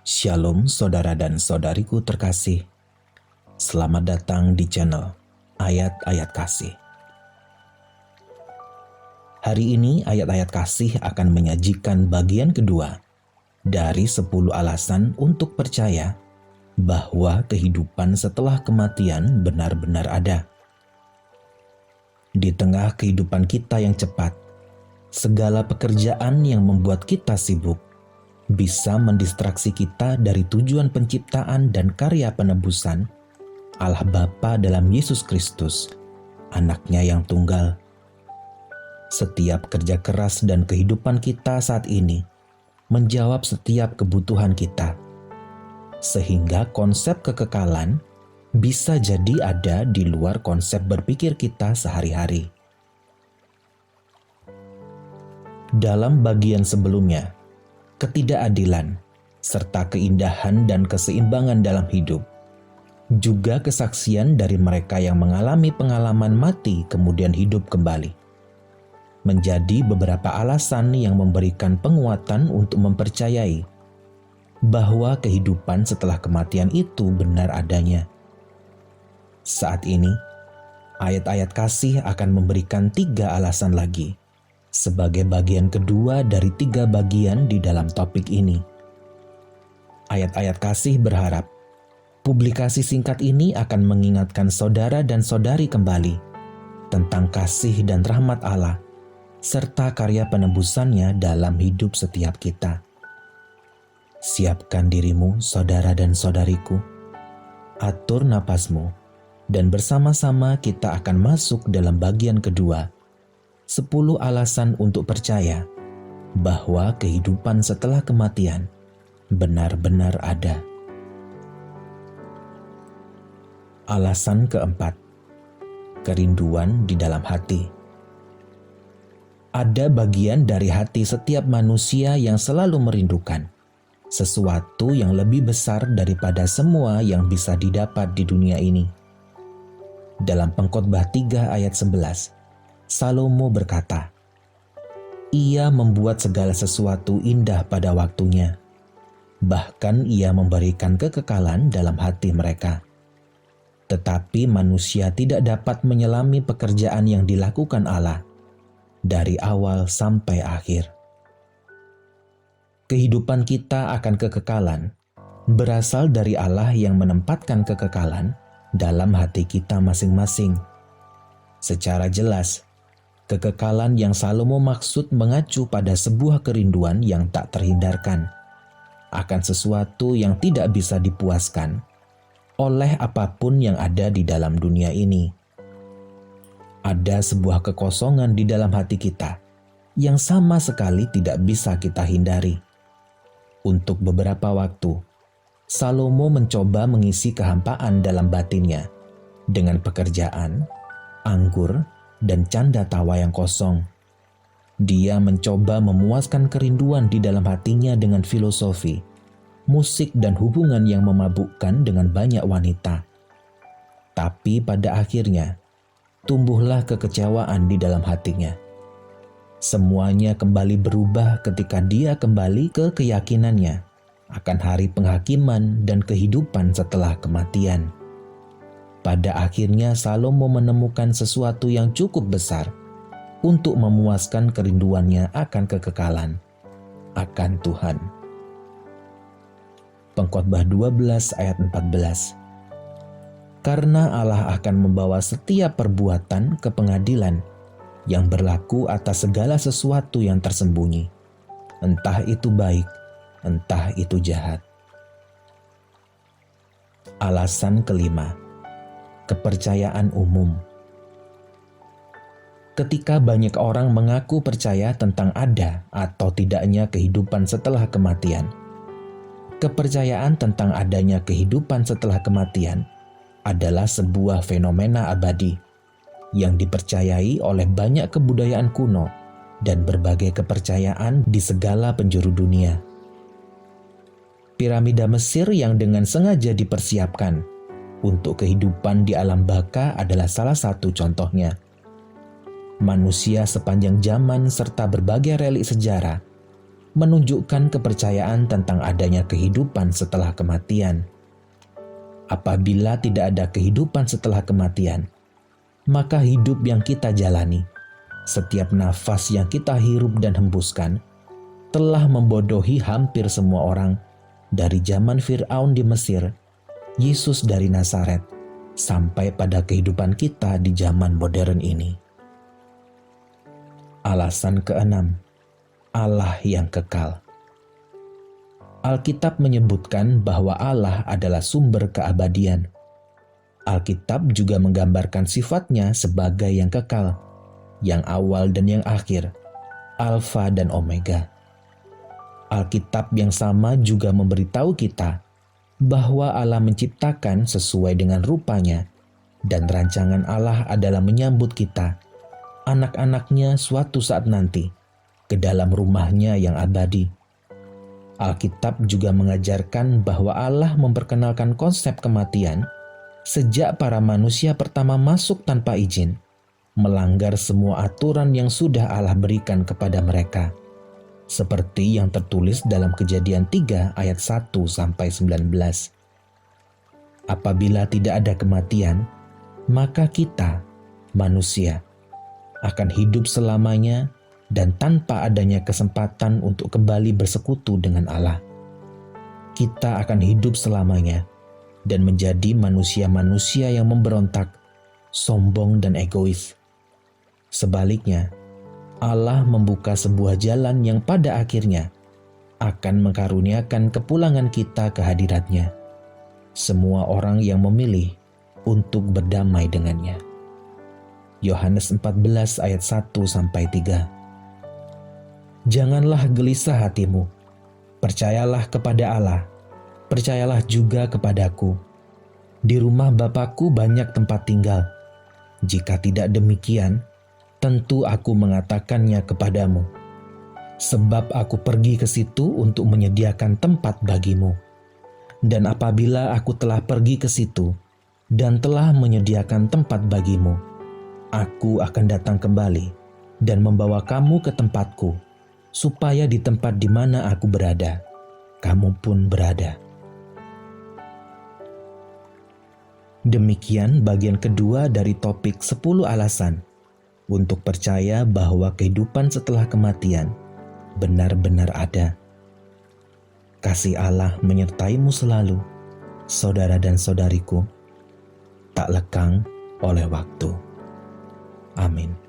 Shalom saudara dan saudariku terkasih. Selamat datang di channel Ayat-Ayat Kasih. Hari ini Ayat-Ayat Kasih akan menyajikan bagian kedua dari 10 alasan untuk percaya bahwa kehidupan setelah kematian benar-benar ada. Di tengah kehidupan kita yang cepat, segala pekerjaan yang membuat kita sibuk bisa mendistraksi kita dari tujuan penciptaan dan karya penebusan Allah Bapa dalam Yesus Kristus, Anaknya yang tunggal. Setiap kerja keras dan kehidupan kita saat ini menjawab setiap kebutuhan kita, sehingga konsep kekekalan bisa jadi ada di luar konsep berpikir kita sehari-hari. Dalam bagian sebelumnya, ketidakadilan, serta keindahan dan keseimbangan dalam hidup, juga kesaksian dari mereka yang mengalami pengalaman mati kemudian hidup kembali, menjadi beberapa alasan yang memberikan penguatan untuk mempercayai bahwa kehidupan setelah kematian itu benar adanya. Saat ini, ayat-ayat kasih akan memberikan 3 alasan lagi sebagai bagian kedua dari 3 bagian di dalam topik ini. Ayat-ayat kasih berharap publikasi singkat ini akan mengingatkan saudara dan saudari kembali tentang kasih dan rahmat Allah serta karya penebusannya dalam hidup setiap kita. Siapkan dirimu, saudara dan saudariku, atur napasmu, dan bersama-sama kita akan masuk dalam bagian kedua, 10 alasan untuk percaya bahwa kehidupan setelah kematian benar-benar ada. Alasan keempat, kerinduan di dalam hati. Ada bagian dari hati setiap manusia yang selalu merindukan sesuatu yang lebih besar daripada semua yang bisa didapat di dunia ini. Dalam Pengkhotbah 3 ayat 11, Salomo berkata, "Ia membuat segala sesuatu indah pada waktunya, bahkan ia memberikan kekekalan dalam hati mereka." Tetapi manusia tidak dapat menyelami pekerjaan yang dilakukan Allah dari awal sampai akhir. Kehidupan kita akan kekekalan berasal dari Allah yang menempatkan kekekalan dalam hati kita masing-masing. Secara jelas, kekekalan yang Salomo maksud mengacu pada sebuah kerinduan yang tak terhindarkan akan sesuatu yang tidak bisa dipuaskan oleh apapun yang ada di dalam dunia ini. Ada sebuah kekosongan di dalam hati kita yang sama sekali tidak bisa kita hindari. Untuk beberapa waktu, Salomo mencoba mengisi kehampaan dalam batinnya dengan pekerjaan, anggur, dan canda tawa yang kosong. Dia mencoba memuaskan kerinduan di dalam hatinya dengan filosofi, musik, dan hubungan yang memabukkan dengan banyak wanita. Tapi pada akhirnya, tumbuhlah kekecewaan di dalam hatinya. Semuanya kembali berubah ketika dia kembali ke keyakinannya akan hari penghakiman dan kehidupan setelah kematian. Pada akhirnya Salomo menemukan sesuatu yang cukup besar untuk memuaskan kerinduannya akan kekekalan, akan Tuhan. Pengkhotbah 12 ayat 14. Karena Allah akan membawa setiap perbuatan ke pengadilan yang berlaku atas segala sesuatu yang tersembunyi, entah itu baik, entah itu jahat. Alasan kelima, kepercayaan umum. Ketika banyak orang mengaku percaya tentang ada atau tidaknya kehidupan setelah kematian, kepercayaan tentang adanya kehidupan setelah kematian adalah sebuah fenomena abadi yang dipercayai oleh banyak kebudayaan kuno dan berbagai kepercayaan di segala penjuru dunia. Piramida Mesir yang dengan sengaja dipersiapkan untuk kehidupan di alam baka adalah salah satu contohnya. Manusia sepanjang zaman serta berbagai relik sejarah menunjukkan kepercayaan tentang adanya kehidupan setelah kematian. Apabila tidak ada kehidupan setelah kematian, maka hidup yang kita jalani, setiap nafas yang kita hirup dan hembuskan, telah membodohi hampir semua orang, dari zaman Fir'aun di Mesir, Yesus dari Nazaret, sampai pada kehidupan kita di zaman modern ini. Alasan keenam, Allah yang kekal. Alkitab menyebutkan bahwa Allah adalah sumber keabadian. Alkitab juga menggambarkan sifatnya sebagai yang kekal, yang awal dan yang akhir, Alfa dan Omega. Alkitab yang sama juga memberitahu kita bahwa Allah menciptakan sesuai dengan rupanya, dan rancangan Allah adalah menyambut kita, anak-anaknya suatu saat nanti, ke dalam rumahnya yang abadi. Alkitab juga mengajarkan bahwa Allah memperkenalkan konsep kematian sejak para manusia pertama masuk tanpa izin, melanggar semua aturan yang sudah Allah berikan kepada mereka. Seperti yang tertulis dalam Kejadian 3 ayat 1-19. Apabila tidak ada kematian, maka kita, manusia, akan hidup selamanya dan tanpa adanya kesempatan untuk kembali bersekutu dengan Allah. Kita akan hidup selamanya dan menjadi manusia-manusia yang memberontak, sombong dan egois. Sebaliknya, Allah membuka sebuah jalan yang pada akhirnya akan mengkaruniakan kepulangan kita ke hadirat-Nya. Semua orang yang memilih untuk berdamai dengannya. Yohanes 14 ayat 1-3. Janganlah gelisah hatimu, percayalah kepada Allah, percayalah juga kepadaku. Di rumah Bapa-Ku banyak tempat tinggal. Jika tidak demikian, tentu aku mengatakannya kepadamu, sebab aku pergi ke situ untuk menyediakan tempat bagimu. Dan apabila aku telah pergi ke situ dan telah menyediakan tempat bagimu, aku akan datang kembali dan membawa kamu ke tempatku, supaya di tempat di mana aku berada, kamu pun berada. Demikian bagian kedua dari topik 10 alasan untuk percaya bahwa kehidupan setelah kematian benar-benar ada. Kasih Allah menyertaimu selalu, saudara dan saudariku, tak lekang oleh waktu. Amin.